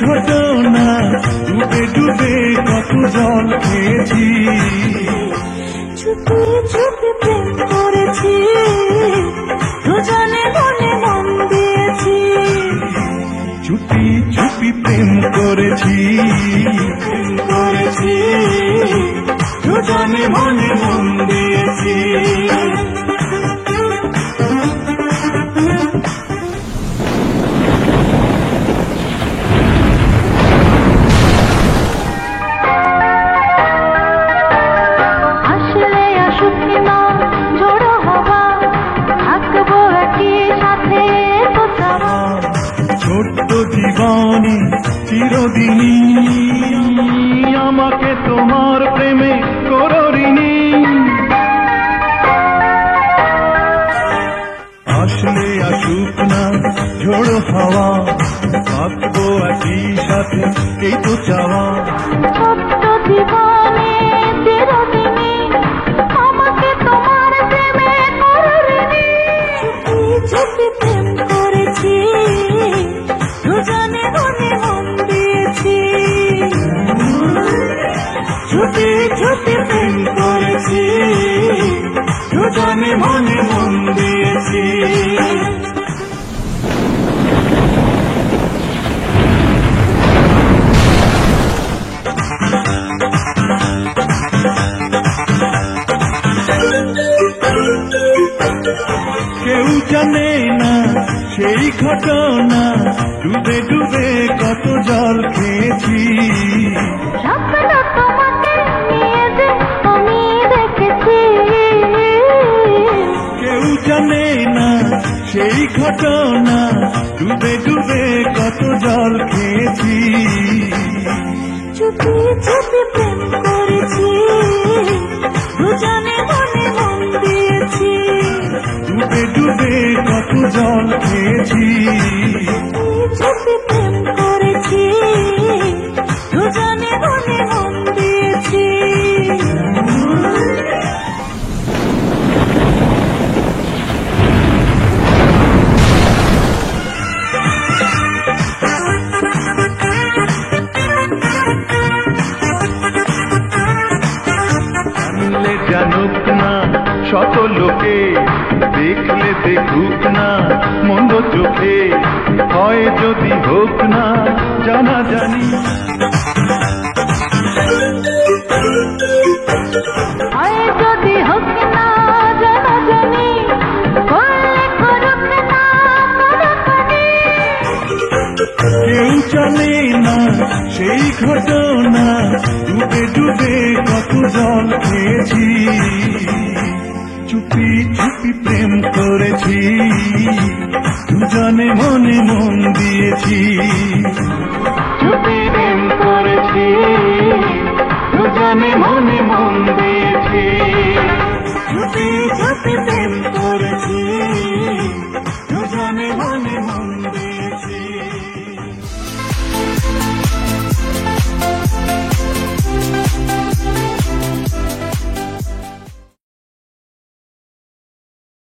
ঘটনা ডুবে ডুবে কত জল খেয়েছি চুপি চুপি প্রেম করেছি দুজনে মনে মন দিয়েছি চুপি চুপি প্রেম করেছি দুজনে মনে মন দিয়েছি ছোট্ট জীবনে চিরদিনই আমাকে তোমার প্রেমে করো ঋণী আসলে আসুক না ঝোড়ো হাওয়া থাকবো একই সাথে এই তো চাওয়া ছোট্ট জীবনে চিরদিনই আমাকে তোমার প্রেমে করো ঋণী চুপি চুপি প্রেম করেছি দুজনে মনে মন দিয়েছি চুপি চুপি প্রেম করেছি দুজনে মনে মন দিয়েছি কেউ জানে না সেই ঘটনা ডুবে ডুবে কত জল খেয়েছি স্বপ্ন তোমাকে নিয়ে যে আমি দেখেছি কেউ জানে না সেই ঘটনা ডুবে ডুবে কত জল খেয়েছি চুপি চুপি প্রেম করেছি দুজনে মনে মন দিয়েছি ডুবে ডুবে কত জল খেয়েছি চুপি প্রেম করেছি দুজনে মনে মন দিয়েছি জানলে জানুক না শত লোকে দেখলে দেখুক না মন্দ চোখে হয় যদি হোক না জানা জানি হয় যদি হোক না জানা জানি করলে করুক না কোনখানি কেউ জানে না সেই ঘটনা ডুবে ডুবে কত জল খেয়েছি চুপি চুপি প্রেম করেছি দুজনে মনে মন দিয়েছি চুপি প্রেম করেছি দুজনে মনে মন দিয়েছি